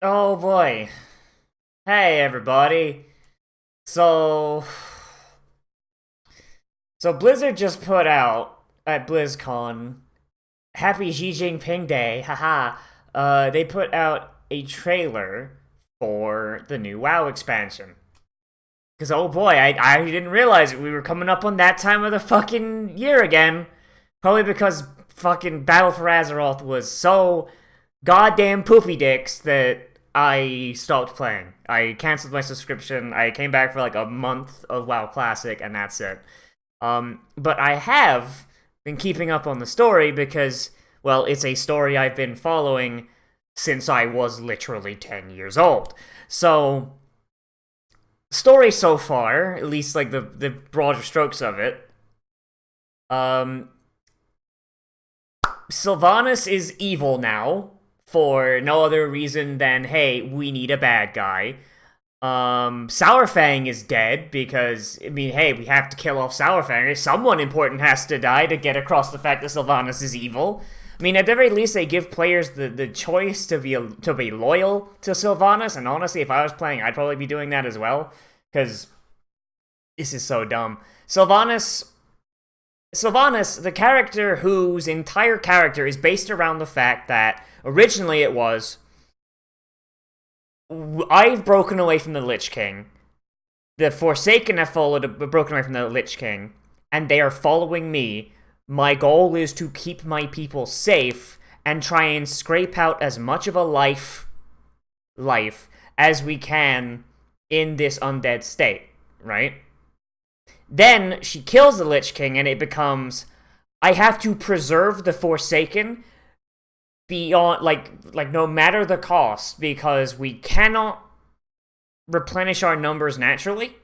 Oh boy. Hey everybody. So so Blizzard just put out at BlizzCon, Happy Xi Jinping Day, haha. They put out a trailer for the new WoW expansion. Cause oh boy, I didn't realize we were coming up on that time of the fucking year again. Probably because fucking Battle for Azeroth was so goddamn poopy dicks that I stopped playing. I canceled my subscription. I came back for like a month of WoW Classic, and that's it. But I have been keeping up on the story because, well, it's a story I've been following since I was literally 10 years old. So, story so far, at least like the broader strokes of it, um, Sylvanas is evil now for no other reason than, hey, we need a bad guy. Sourfang is dead because, I mean, hey, we have to kill off Sourfang. Someone important has to die to get across the fact that Sylvanas is evil. I mean, at the very least, they give players the choice to be loyal to Sylvanas, and honestly, if I was playing, I'd probably be doing that as well, because this is so dumb. Sylvanas, the character whose entire character is based around the fact that originally it was, I've broken away from the Lich King. The Forsaken have broken away from the Lich King, and they are following me. My goal is to keep my people safe and try and scrape out as much of a life as we can in this undead state, right? Then she kills the Lich King, and it becomes, I have to preserve the Forsaken beyond, like no matter the cost, because we cannot replenish our numbers naturally.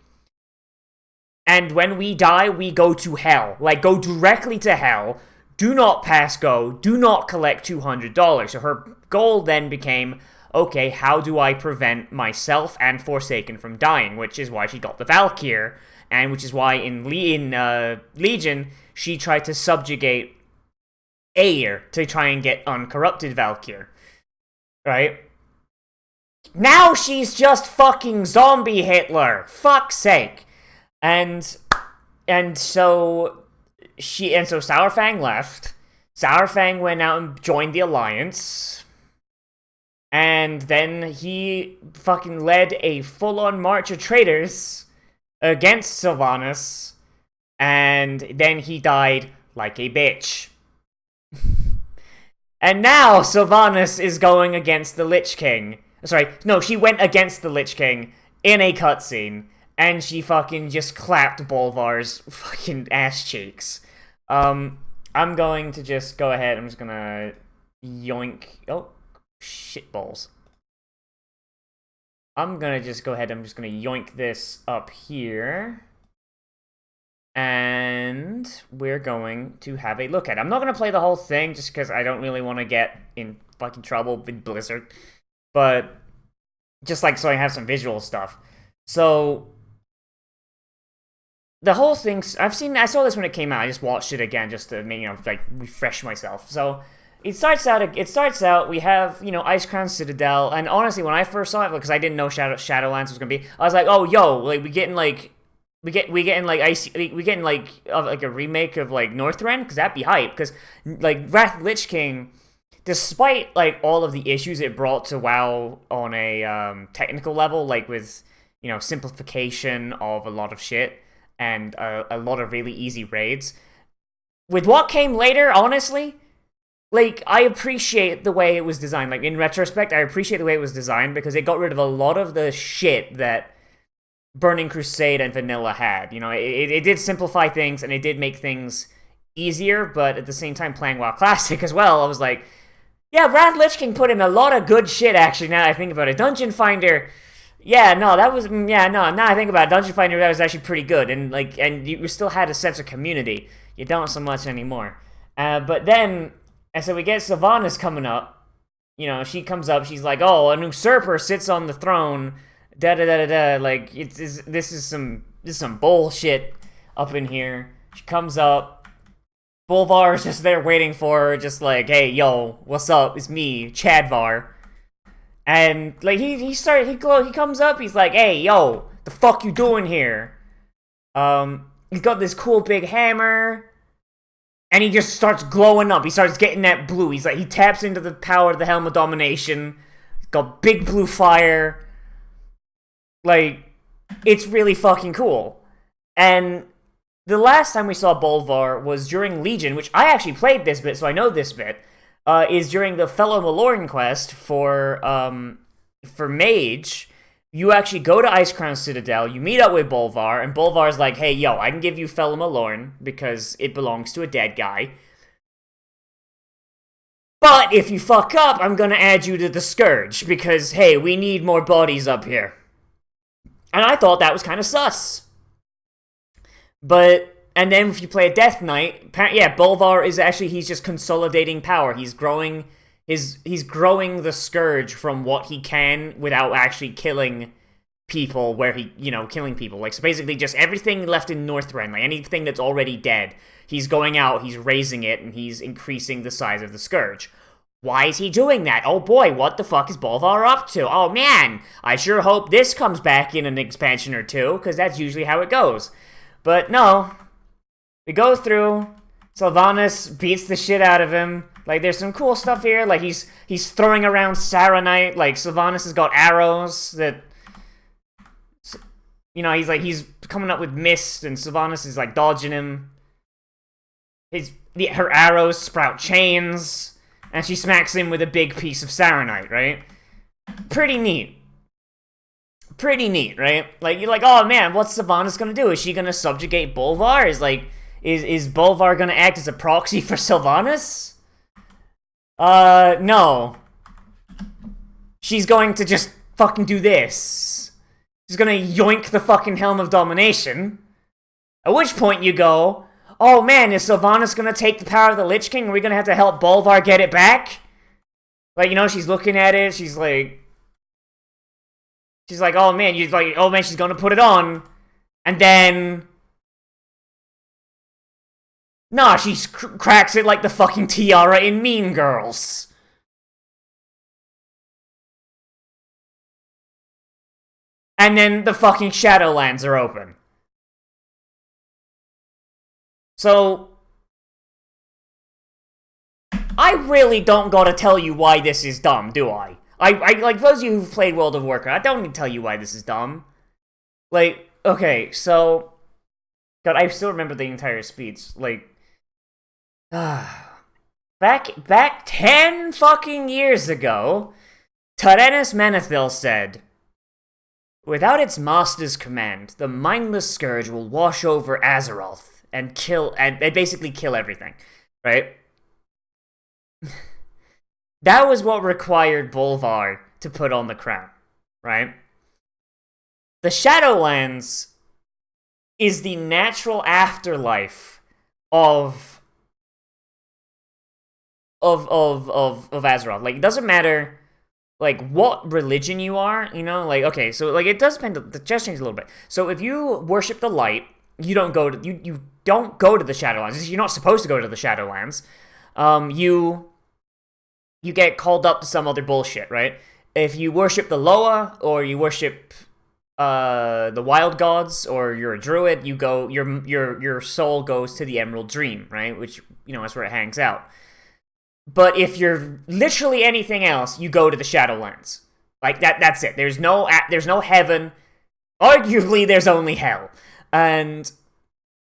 And when we die, we go to hell. Like, go directly to hell. Do not pass go. Do not collect $200. So her goal then became, okay, how do I prevent myself and Forsaken from dying? Which is why she got the Valkyr, and which is why in Legion, she tried to subjugate Air to try and get uncorrupted Valkyr. Right? Now she's just fucking zombie Hitler. Fuck's sake. And so Sourfang left. Sourfang went out and joined the Alliance. And then he fucking led a full-on march of traitors against Sylvanas. And then he died like a bitch. And now Sylvanas is going against the Lich King. Sorry, no, she went against the Lich King in a cutscene, and she fucking just clapped Bolvar's fucking ass cheeks. I'm going to just go ahead. I'm just gonna yoink. Oh, shit balls. I'm gonna just go ahead. I'm just gonna yoink this up here. And we're going to have a look at it. I'm not going to play the whole thing just because I don't really want to get in fucking trouble with Blizzard. But just like so I have some visual stuff. So the whole thing, I saw this when it came out. I just watched it again just to, like refresh myself. So it starts out, we have, Icecrown Citadel, and honestly, when I first saw it, because I didn't know Shadowlands was going to be, I was like, oh, yo, like, we getting a remake of like Northrend, because that'd be hype. Because like Wrath Lich King, despite like all of the issues it brought to WoW on a technical level, like with simplification of a lot of shit and a lot of really easy raids, with what came later, honestly, like I appreciate the way it was designed. Like in retrospect, I appreciate the way it was designed because it got rid of a lot of the shit that Burning Crusade and Vanilla had. It did simplify things and it did make things easier, but at the same time playing WoW Classic as well, I was like, yeah, Wrath Lich King put in a lot of good shit actually now that I think about it. Dungeon Finder, now I think about it, Dungeon Finder, that was actually pretty good, and you still had a sense of community. You don't so much anymore. But then, and so we get Sylvanas coming up, she comes up, she's like, oh, an usurper sits on the throne, da da da da da. Like this is some bullshit up in here. She comes up. Bolvar is just there waiting for her, just like, hey, yo, what's up? It's me, Chadvar. And like he comes up, he's like, "Hey, yo, the fuck you doing here?" He's got this cool big hammer, and he just starts glowing up. He starts getting that blue. He taps into the power of the Helm of Domination. He's got big blue fire. Like, it's really fucking cool. And the last time we saw Bolvar was during Legion, which I actually played this bit, so I know this bit. Is during the Fellow Malorn quest for Mage. You actually go to Icecrown Citadel, you meet up with Bolvar, and Bolvar's like, "Hey, yo, I can give you Fellow Malorn because it belongs to a dead guy. But if you fuck up, I'm gonna add you to the Scourge because, hey, we need more bodies up here." And I thought that was kind of sus. And then if you play a Death Knight, yeah, Bolvar is actually, he's just consolidating power. He's growing the Scourge from what he can without actually killing people killing people. Like, so basically just everything left in Northrend, like anything that's already dead, he's going out, he's raising it, and he's increasing the size of the Scourge. Why is he doing that? Oh boy, what the fuck is Bolvar up to? Oh man, I sure hope this comes back in an expansion or two, because that's usually how it goes. But no. We go through, Sylvanas beats the shit out of him. Like, there's some cool stuff here. Like, he's throwing around Saronite. Like, Sylvanas has got arrows that, he's coming up with mist, and Sylvanas is, like, dodging him. Her arrows sprout chains, and she smacks him with a big piece of Saronite, right? Pretty neat. Pretty neat, right? Like, you're like, oh man, what's Sylvanas gonna do? Is she gonna subjugate Bolvar? Is Bolvar gonna act as a proxy for Sylvanas? No. She's going to just fucking do this. She's gonna yoink the fucking Helm of Domination. At which point you go, oh man, is Sylvanas gonna take the power of the Lich King? Are we gonna have to help Bolvar get it back? Like, she's looking at it, she's like, oh man, she's gonna put it on. And then, nah, she cracks it like the fucking tiara in Mean Girls. And then the fucking Shadowlands are open. So, I really don't gotta tell you why this is dumb, do I? I like, those of you who've played World of Warcraft, I don't need to tell you why this is dumb. Like, okay, so, God, I still remember the entire speech. Like, back 10 fucking years ago, Tyrannus Menethil said, "Without its master's command, the mindless scourge will wash over Azeroth and basically kill everything," right? That was what required Bolvar to put on the crown, right? The Shadowlands is the natural afterlife of Azeroth. Like, it doesn't matter, like, what religion you are, like, okay, so, like, it does depend, the just change a little bit. So if you worship the light, you don't go to the Shadowlands. You're not supposed to go to the Shadowlands. You get called up to some other bullshit, right? If you worship the Loa, or you worship the Wild Gods, or you're a druid, you go, your soul goes to the Emerald Dream, right? Which, that's where it hangs out. But if you're literally anything else, you go to the Shadowlands. Like, that's it. There's no heaven. Arguably, there's only hell. And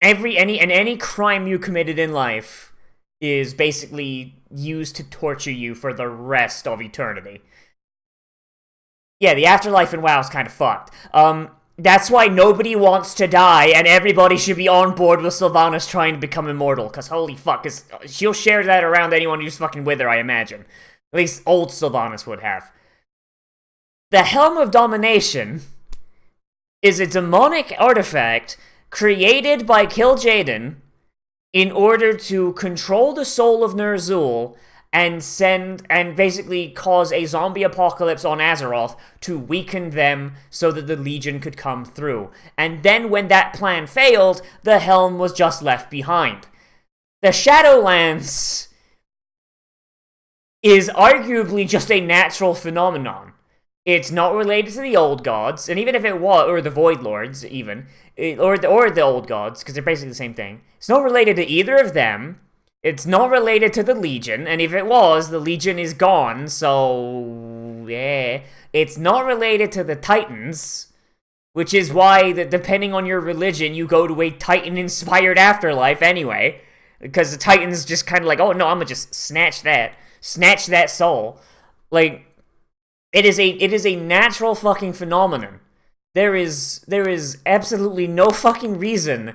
any crime you committed in life is basically used to torture you for the rest of eternity. Yeah, the afterlife in WoW is kind of fucked. That's why nobody wants to die, and everybody should be on board with Sylvanas trying to become immortal, because holy fuck, she'll share that around anyone who's fucking with her, I imagine. At least old Sylvanas would have. The Helm of Domination is a demonic artifact created by Kil'jaeden in order to control the soul of Ner'zhul and basically cause a zombie apocalypse on Azeroth to weaken them so that the Legion could come through. And then when that plan failed, the Helm was just left behind. The Shadowlands is arguably just a natural phenomenon. It's not related to the old gods, and even if it was, or the Void Lords, even, or the old gods, because they're basically the same thing. It's not related to either of them. It's not related to the Legion, and if it was, the Legion is gone, so yeah. It's not related to the Titans, which is why, depending on your religion, you go to a Titan-inspired afterlife anyway, because the Titans just kind of like, oh no, I'm gonna just snatch that soul. Like, it is a natural fucking phenomenon. There is absolutely no fucking reason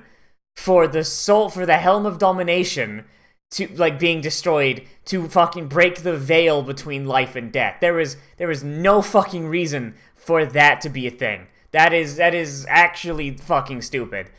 for the Helm of Domination to, like, being destroyed to fucking break the veil between life and death. There is no fucking reason for that to be a thing. That is actually fucking stupid.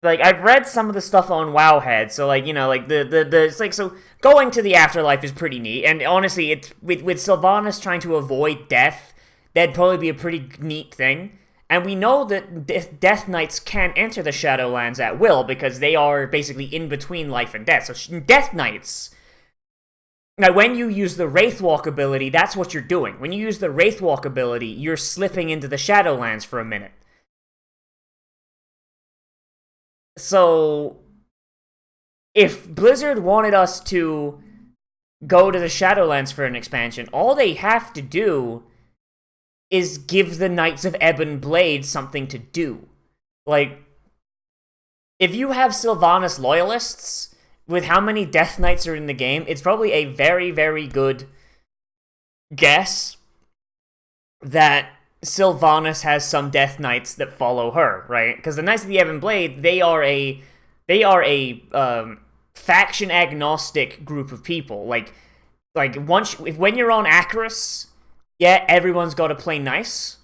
Like, I've read some of the stuff on Wowhead, so, like, you know, like, it's like, so, going to the afterlife is pretty neat, and honestly, it's, with Sylvanas trying to avoid death, that'd probably be a pretty neat thing, and we know that Death Knights can enter the Shadowlands at will, because they are basically in between life and death, so Death Knights, now, when you use the Wraithwalk ability, that's what you're doing. When you use the Wraithwalk ability, you're slipping into the Shadowlands for a minute. So, if Blizzard wanted us to go to the Shadowlands for an expansion, all they have to do is give the Knights of Ebon Blade something to do. Like, if you have Sylvanas loyalists, with how many Death Knights are in the game, it's probably a very, very good guess that Sylvanas has some Death Knights that follow her, right? Because the Knights of the Ebon Blade, they are a faction agnostic group of people. Like when you're on Acheris, yeah, everyone's got to play nice.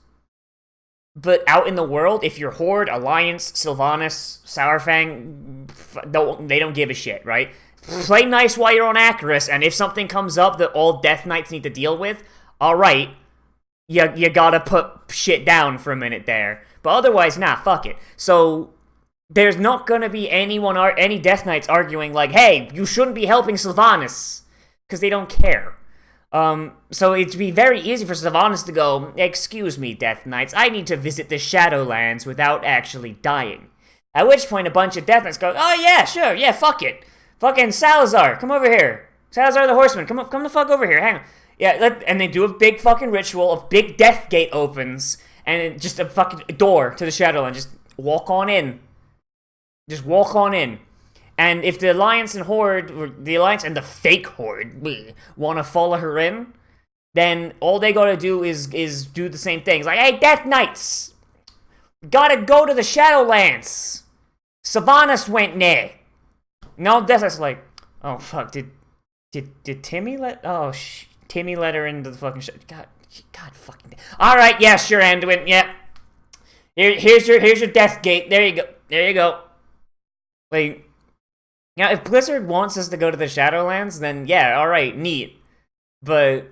But out in the world, if you're Horde, Alliance, Sylvanas, Sourfang, they don't give a shit, right? Play nice while you're on Acheris, and if something comes up that all Death Knights need to deal with, alright, you gotta put shit down for a minute there. But otherwise, nah, fuck it. So, there's not gonna be any Death Knights arguing like, hey, you shouldn't be helping Sylvanas, because they don't care. So it'd be very easy for Sylvanas to go, excuse me, Death Knights, I need to visit the Shadowlands without actually dying. At which point a bunch of Death Knights go, oh yeah, sure, yeah, fuck it. Fucking Salazar, come over here. Salazar the Horseman, come the fuck over here, hang on. Yeah, and they do a big fucking ritual, a big death gate opens, and just a fucking door to the Shadowlands, just walk on in. Just walk on in. And if the Alliance and Horde, or the Alliance and the fake Horde, want to follow her in, then all they gotta do is do the same thing. It's like, hey, Death Knights! Gotta go to the Shadowlands! Sylvanas went there! No, Death Knights like, oh fuck, did Timmy let, Timmy let her into the fucking God fucking, alright, yeah, sure, Anduin, yeah. Here's your death gate, there you go. Like, now, if Blizzard wants us to go to the Shadowlands, then yeah, alright, neat. But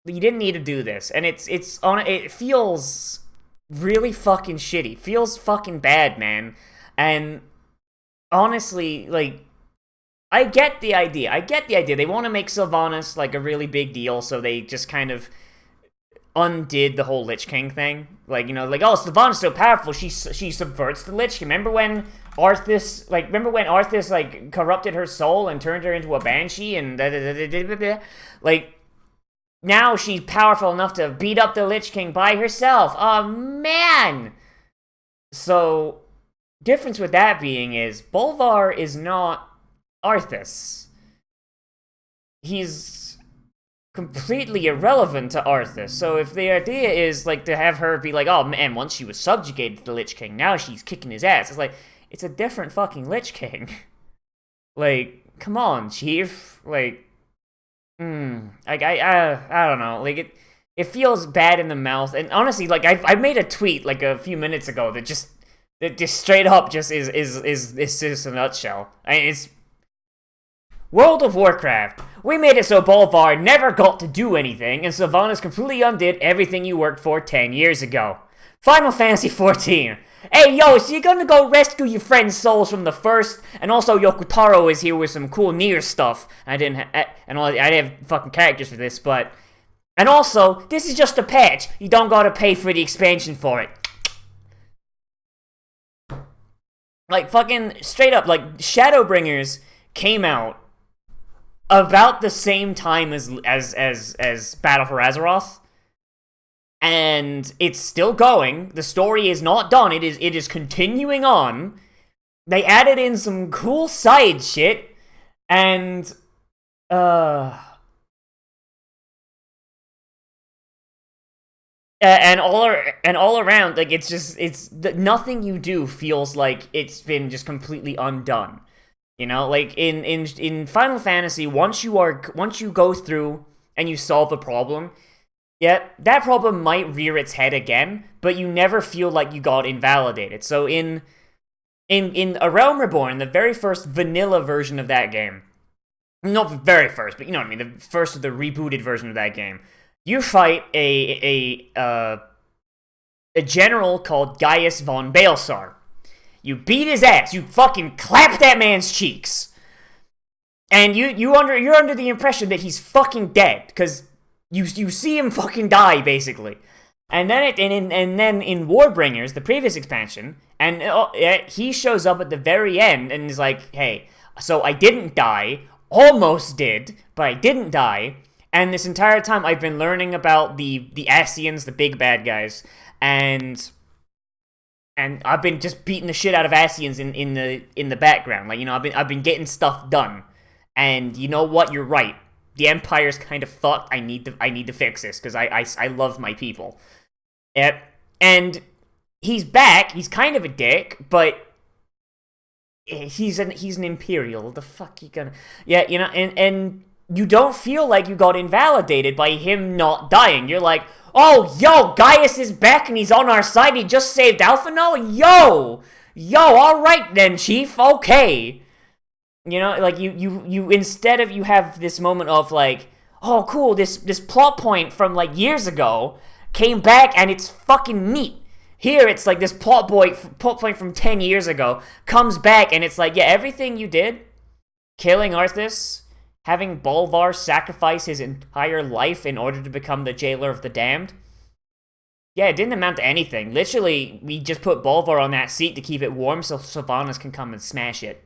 you didn't need to do this. And it feels really fucking shitty. Feels fucking bad, man. And honestly, like, I get the idea. They want to make Sylvanas, like, a really big deal, so they just kind of undid the whole Lich King thing. Like, you know, like, oh, Sylvanas so powerful, she subverts the Lich King. Remember when Arthas, like, corrupted her soul and turned her into a banshee and like, now she's powerful enough to beat up the Lich King by herself. Oh, man! So, difference with that being is, Bolvar is not Arthas. He's completely irrelevant to Arthas. So if the idea is, like, to have her be like, oh man, once she was subjugated to the Lich King, now she's kicking his ass. It's like, it's a different fucking Lich King. Like, come on, Chief. Like, I don't know. Like, it feels bad in the mouth. And honestly, like, I made a tweet, like, a few minutes ago that just straight up just is just a nutshell. It's World of Warcraft. We made it so Bolvar never got to do anything, and Sylvanas completely undid everything you worked for 10 years ago. Final Fantasy XIV. hey, yo, so you're gonna go rescue your friend's souls from the first, and also Yokotaro is here with some cool Nier stuff. I didn't have fucking characters for this, but... And also, this is just a patch. You don't gotta pay for the expansion for it. Like, fucking, straight up, like, Shadowbringers came out about the same time as Battle for Azeroth. And it's still going. The story is not done. It is continuing on. They added in some cool side shit. And, and all around, like, nothing you do feels like it's been just completely undone. You know, like in Final Fantasy, once you go through and you solve a problem, yeah, that problem might rear its head again, but you never feel like you got invalidated. So in A Realm Reborn, the very first vanilla version of that game, not the very first, but you know what I mean, the first of the rebooted version of that game, you fight a general called Gaius von Baelsar. You beat his ass. You fucking clap that man's cheeks. And you're under the impression that he's fucking dead, because you see him fucking die, basically. And then in Warbringers, the previous expansion, and he shows up at the very end and is like, hey, so I didn't die, almost did, but I didn't die. And this entire time I've been learning about the Ascians, the big bad guys, and I've been just beating the shit out of Ascians in the background. Like, you know, I've been getting stuff done. And you know what? You're right. The Empire's kind of fucked. I need to fix this because I love my people. And he's back. He's kind of a dick, but he's an Imperial. The fuck you gonna? Yeah, you know, and you don't feel like you got invalidated by him not dying. You're like, oh, yo, Gaius is back and he's on our side. He just saved Alphino? Yo, all right then, Chief. Okay. You know, like, you instead of, you have this moment of, like, oh, cool, this plot point from, like, years ago came back and it's fucking neat. Here, it's like this plot point from 10 years ago comes back and it's like, yeah, everything you did, killing Arthas, having Bolvar sacrifice his entire life in order to become the jailer of the damned, yeah, it didn't amount to anything. Literally, we just put Bolvar on that seat to keep it warm so Sylvanas can come and smash it.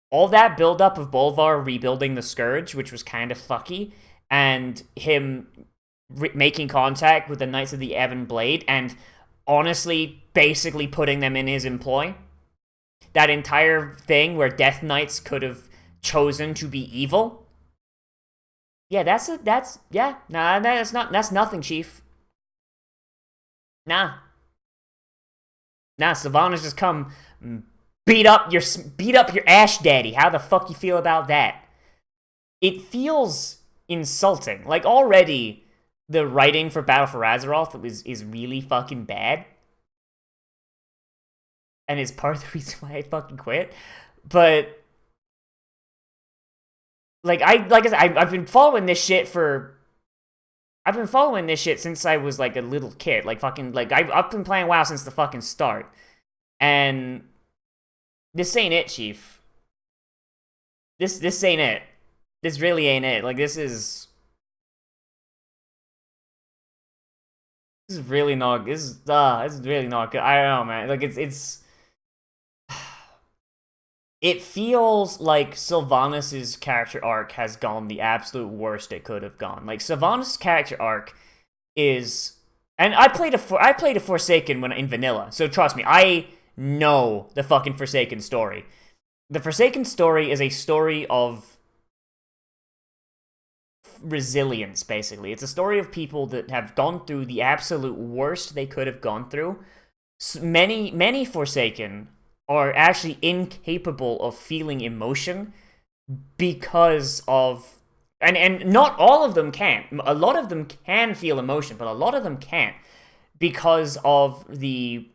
All that build-up of Bolvar rebuilding the Scourge, which was kind of fucky, and him making contact with the Knights of the Ebon Blade, and honestly, basically putting them in his employ. That entire thing where Death Knights could have chosen to be evil. Yeah, that's nothing, Chief. Nah, Sylvanas just come beat up your Ash Daddy. How the fuck you feel about that? It feels insulting. Like, already, the writing for Battle for Azeroth is really fucking bad. And it's part of the reason why I fucking quit. But, like I said, I've been following this shit since I was, like, a little kid. Like, fucking, like, I've been playing WoW since the fucking start. And this ain't it, Chief. This ain't it. This really ain't it. Like, this is really not. This is really not good. I don't know, man. Like, it feels like Sylvanas' character arc has gone the absolute worst it could have gone. Like, Sylvanas' character arc is, and I played a Forsaken when in vanilla, so trust me, I know the fucking Forsaken story. The Forsaken story is a story of resilience, basically. It's a story of people that have gone through the absolute worst they could have gone through. Many Forsaken are actually incapable of feeling emotion because of... And not all of them can. A lot of them can feel emotion, but a lot of them can't because of the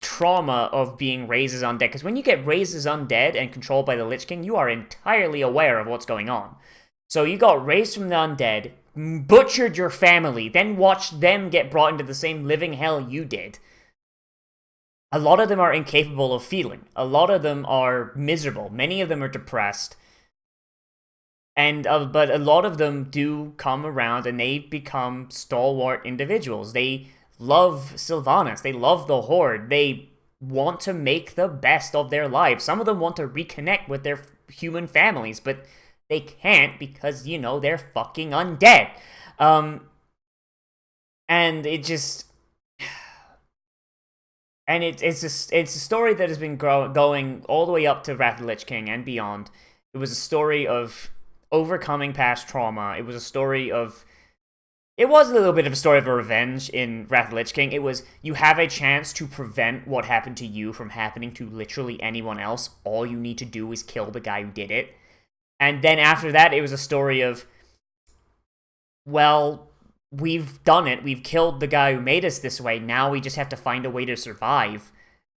trauma of being raised as undead. Because when you get raised as undead and controlled by the Lich King, you are entirely aware of what's going on. So you got raised from the undead, butchered your family, then watched them get brought into the same living hell you did. a lot of them are incapable of feeling. A lot of them are miserable. Many of them are depressed. And but a lot of them do come around and they become stalwart individuals. They love Sylvanas. They love the Horde. They want to make the best of their lives. Some of them want to reconnect with their human families, but they can't because, you know, they're fucking undead. And it just... And it's a story that has been going all the way up to Wrath of the Lich King and beyond. It was a story of overcoming past trauma. It was a story of... It was a little bit of a story of a revenge in Wrath of the Lich King. It was, you have a chance to prevent what happened to you from happening to literally anyone else. All you need to do is kill the guy who did it. And then after that, it was a story of, well, we've done it. We've killed the guy who made us this way. Now we just have to find a way to survive.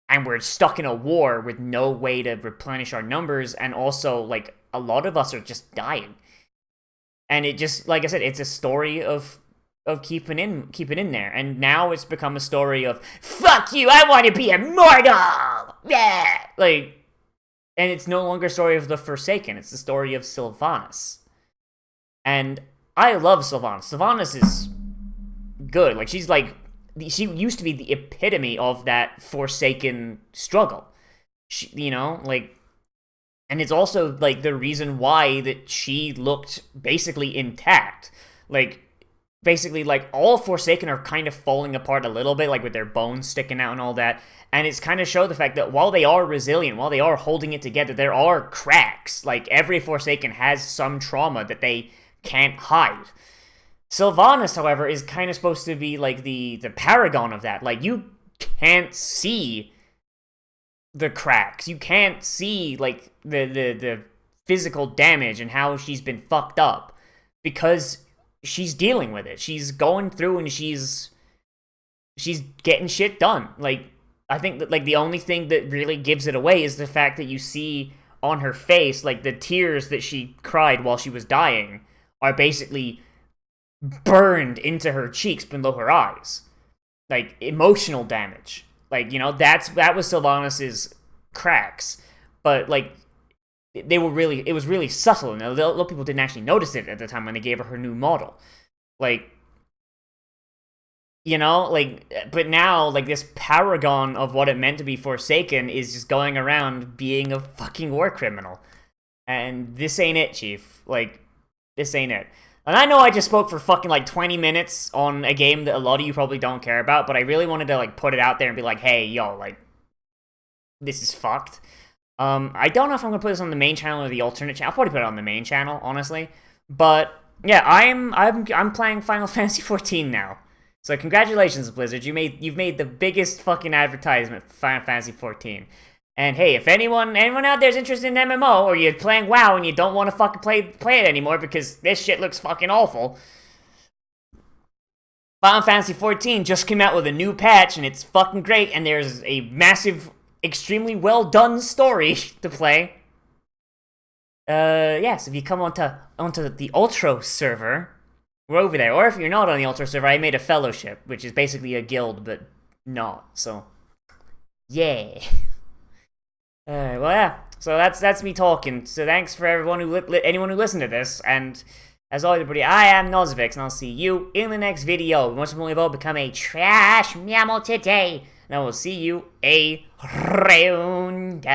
And we're stuck in a war with no way to replenish our numbers. And also, like, a lot of us are just dying. And it just, like I said, it's a story of keeping in there. And now it's become a story of, fuck you, I want to be immortal! Yeah! Like, and it's no longer a story of the Forsaken. It's the story of Sylvanas. And I love Sylvanas. Sylvanas is good. Like, she used to be the epitome of that Forsaken struggle. You know, like, and it's also, like, the reason why that she looked basically intact. Like, basically, like, all Forsaken are kind of falling apart a little bit, like, with their bones sticking out and all that. And it's kind of show the fact that while they are resilient, while they are holding it together, there are cracks. Like, every Forsaken has some trauma that they can't hide. Sylvanas, however, is kind of supposed to be, like, the paragon of that. Like, you can't see the cracks. You can't see, like, the physical damage and how she's been fucked up. Because she's dealing with it. She's going through and she's getting shit done. Like, I think that, like, the only thing that really gives it away is the fact that you see on her face, like, the tears that she cried while she was dying are basically burned into her cheeks below her eyes. Like, emotional damage. Like, you know, that was Sylvanas' cracks. But, like, it was really subtle, and a lot of people didn't actually notice it at the time when they gave her new model. Like, you know, like, but now, like, this paragon of what it meant to be Forsaken is just going around being a fucking war criminal. And this ain't it, Chief. Like, this ain't it. And I know I just spoke for fucking, like, 20 minutes on a game that a lot of you probably don't care about, but I really wanted to, like, put it out there and be like, hey, yo, like, this is fucked. I don't know if I'm gonna put this on the main channel or the alternate channel. I'll probably put it on the main channel, honestly. But yeah, I'm playing Final Fantasy 14 now. So congratulations, Blizzard. You've made the biggest fucking advertisement for Final Fantasy 14. And hey, if anyone out there is interested in MMO, or you're playing WoW and you don't want to fucking play it anymore because this shit looks fucking awful, Final Fantasy 14 just came out with a new patch and it's fucking great. And there's a massive, extremely well done story to play. Yes, if you come onto the Ultra server, we're over there. Or if you're not on the Ultra server, I made a fellowship, which is basically a guild, but not. So, yeah. Well, yeah. So that's me talking. So thanks for everyone anyone who listened to this, and as always, everybody, I am Nozvix, and I'll see you in the next video. Once more, we've all become a trash mammal today. And I will see you around.